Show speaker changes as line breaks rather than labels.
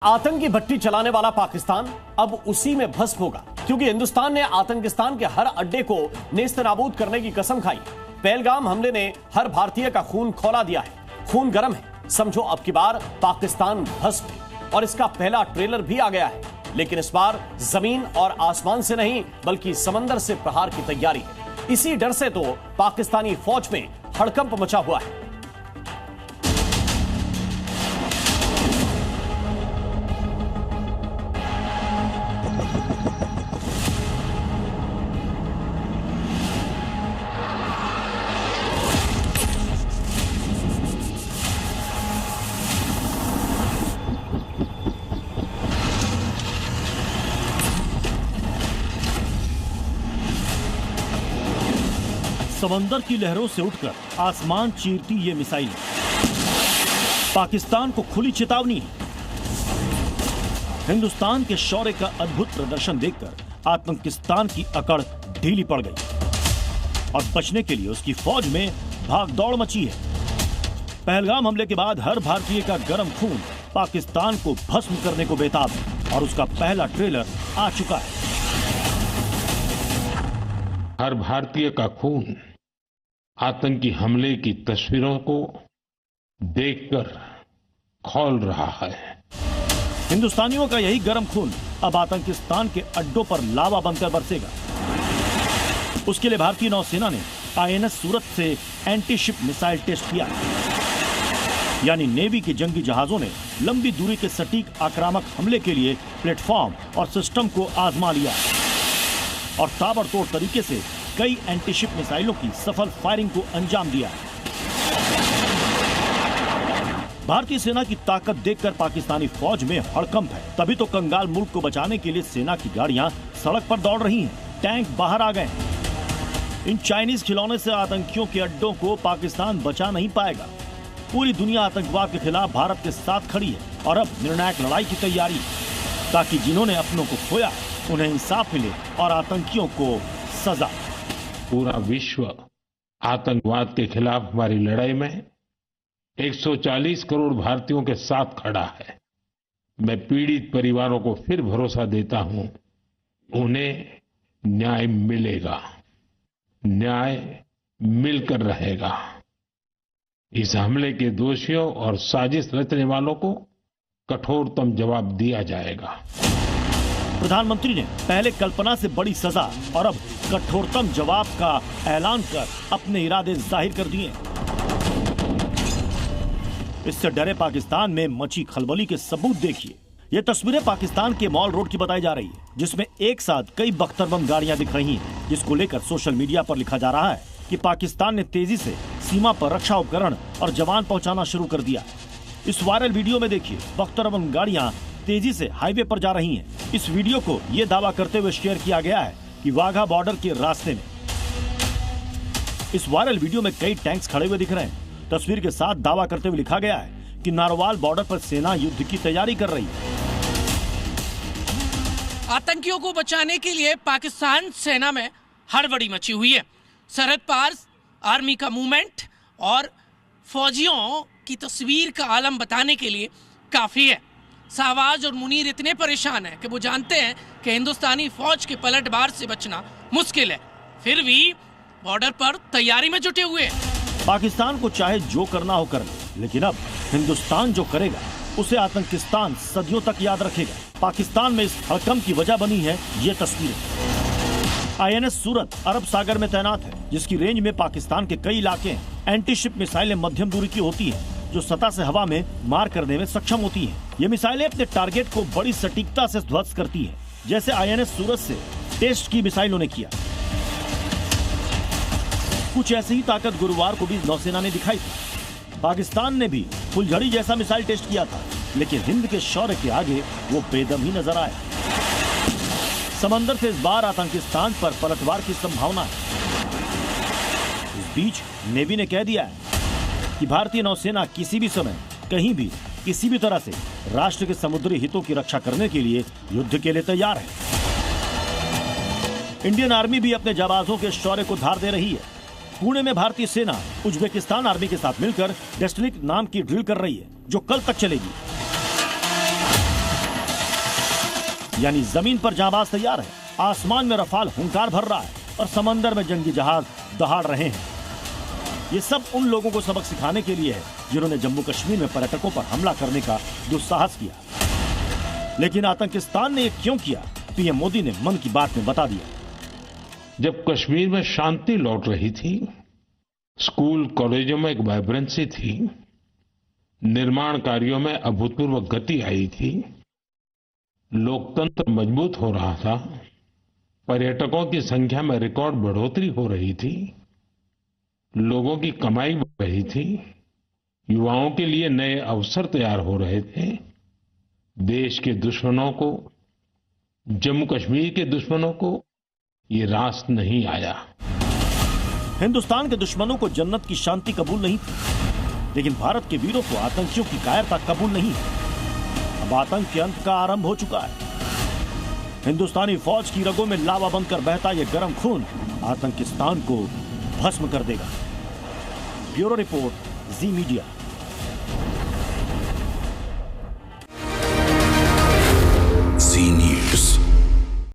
आतंकी भट्टी चलाने वाला पाकिस्तान अब उसी में भस्म होगा, क्योंकि हिंदुस्तान ने आतंकिस्तान के हर अड्डे को नेस्तनाबूद करने की कसम खाई। पहलगाम हमले ने हर भारतीय का खून खौला दिया है। खून गर्म है, समझो अब की बार पाकिस्तान भस्म है। और इसका पहला ट्रेलर भी आ गया है, लेकिन इस बार जमीन और आसमान से नहीं बल्कि समंदर से प्रहार की तैयारी है। इसी डर से तो पाकिस्तानी फौज में हड़कंप मचा हुआ है।
समंदर की लहरों से उठकर आसमान चीरती ये मिसाइल पाकिस्तान को खुली चेतावनी है। हिंदुस्तान के शौर्य का अद्भुत प्रदर्शन देखकर आतंकिस्तान की अकड़ ढीली पड़ गई और बचने के लिए उसकी फौज में भागदौड़ मची है। पहलगाम हमले के बाद हर भारतीय का गर्म खून पाकिस्तान को भस्म करने को बेताब है और उसका पहला ट्रेलर आ चुका है।
हर भारतीय का खून आतंकी हमले की तस्वीरों को देखकर खौल रहा है।
हिंदुस्तानियों का यही गर्म खून अब आतंकिस्तान के अड्डों पर लावा बनकर बरसेगा। उसके लिए भारतीय नौसेना ने आईएनएस सूरत से एंटी शिप मिसाइल टेस्ट किया, यानी नेवी के जंगी जहाजों ने लंबी दूरी के सटीक आक्रामक हमले के लिए प्लेटफॉर्म और सिस्टम को आजमा लिया और ताबड़तोड़ तरीके से कई एंटीशिप मिसाइलों की सफल फायरिंग को अंजाम दिया। भारतीय सेना की ताकत देखकर पाकिस्तानी फौज में हड़कंप है। तभी तो कंगाल मुल्क को बचाने के लिए सेना की गाड़ियां सड़क पर दौड़ रही हैं, टैंक बाहर आ गए। इन चाइनीज खिलौने से आतंकियों के अड्डों को पाकिस्तान बचा नहीं पाएगा। पूरी दुनिया आतंकवाद के खिलाफ भारत के साथ खड़ी है और अब निर्णायक लड़ाई की तैयारी, ताकि जिन्होंने अपनों को खोया उन्हें इंसाफ मिले और आतंकियों को सजा।
पूरा विश्व आतंकवाद के खिलाफ हमारी लड़ाई में 140 करोड़ भारतीयों के साथ खड़ा है। मैं पीड़ित परिवारों को फिर भरोसा देता हूं, उन्हें न्याय मिलेगा, न्याय मिलकर रहेगा। इस हमले के दोषियों और साजिश रचने वालों को कठोरतम जवाब दिया जाएगा।
प्रधानमंत्री ने पहले कल्पना से बड़ी सजा और अब कठोरतम जवाब का ऐलान कर अपने इरादे जाहिर कर दिए। इससे डरे पाकिस्तान में मची खलबली के सबूत देखिए। ये तस्वीरें पाकिस्तान के मॉल रोड की बताई जा रही है, जिसमें एक साथ कई बख्तरबंद गाड़ियां दिख रही हैं, जिसको लेकर सोशल मीडिया पर लिखा जा रहा है कि पाकिस्तान ने तेजी से सीमा पर रक्षा उपकरण और जवान पहुंचाना शुरू कर दिया। इस वायरल वीडियो में देखिए, बख्तरबंद गाड़ियां तेजी से हाईवे पर जा रही हैं। इस वीडियो को ये दावा करते हुए शेयर किया गया है कि वाघा बॉर्डर के रास्ते में। इस वायरल वीडियो में कई टैंक्स खड़े हुए दिख रहे हैं। तस्वीर के साथ दावा करते हुए लिखा गया है कि नारोवाल बॉर्डर पर सेना युद्ध की तैयारी कर रही है।
आतंकियों को बचाने के लिए पाकिस्तान सेना में हड़बड़ी मची हुई है। सरहद पार आर्मी का मूवमेंट और फौजियों की तस्वीर का आलम बताने के लिए काफी है। शाहबाज और मुनीर इतने परेशान हैं कि वो जानते हैं कि हिंदुस्तानी फौज के पलटवार से बचना मुश्किल है, फिर भी बॉर्डर पर तैयारी में जुटे हुए हैं।
पाकिस्तान को चाहे जो करना हो कर ले, लेकिन अब हिंदुस्तान जो करेगा उसे आतंकिस्तान सदियों तक याद रखेगा। पाकिस्तान में इस हड़कंप की वजह बनी है ये तस्वीर। आईएनएस सूरत अरब सागर में तैनात है, जिसकी रेंज में पाकिस्तान के कई इलाके हैं। एंटी शिप मिसाइलें मध्यम दूरी की होती है, जो सतह से हवा में मार करने में सक्षम होती हैं। ये मिसाइलें अपने टारगेट को बड़ी सटीकता से ध्वस्त करती हैं, जैसे आईएनएस सूरत से टेस्ट की मिसाइलों ने किया। कुछ ऐसी ही ताकत गुरुवार को भी नौसेना ने दिखाई थी। पाकिस्तान ने भी फुलझड़ी जैसा मिसाइल टेस्ट किया था, लेकिन हिंद के शौर्य के आगे वो बेदम ही नजर आया। समंदर से इस बार आतंकिस्तान पर पलटवार की संभावना है। इस बीच नेवी ने कह दिया है कि भारतीय नौसेना किसी भी समय कहीं भी किसी भी तरह से राष्ट्र के समुद्री हितों की रक्षा करने के लिए युद्ध के लिए तैयार है। इंडियन आर्मी भी अपने जाबाजों के शौर्य को धार दे रही है। पुणे में भारतीय सेना उज्बेकिस्तान आर्मी के साथ मिलकर डेस्टिनी नाम की ड्रिल कर रही है, जो कल तक चलेगी। यानी जमीन पर जाबाज तैयार है, आसमान में रफाल हुंकार भर रहा है और समंदर में जंगी जहाज दहाड़ रहे हैं। ये सब उन लोगों को सबक सिखाने के लिए है जिन्होंने जम्मू कश्मीर में पर्यटकों पर हमला करने का दुस्साहस किया। लेकिन आतंकिस्तान ने ये क्यों किया, तो ये मोदी ने मन की बात में बता दिया।
जब कश्मीर में शांति लौट रही थी, स्कूल कॉलेजों में एक वाइब्रेंसी थी, निर्माण कार्यों में अभूतपूर्व गति आई थी, लोकतंत्र मजबूत हो रहा था, पर्यटकों की संख्या में रिकॉर्ड बढ़ोतरी हो रही थी, लोगों की कमाई बढ़ रही थी, युवाओं के लिए नए अवसर तैयार हो रहे थे, देश के दुश्मनों को, जम्मू कश्मीर के दुश्मनों को ये रास नहीं आया।
हिंदुस्तान के दुश्मनों को जन्नत की शांति कबूल नहीं थी, लेकिन भारत के वीरों को आतंकियों की कायरता कबूल नहीं है। अब आतंक के अंत का आरंभ हो चुका है। हिंदुस्तानी फौज की रगों में लावा बनकर बहता यह गर्म खून आतंकिस्तान को भस्म कर देगा। ब्यूरो रिपोर्ट, जी मीडिया।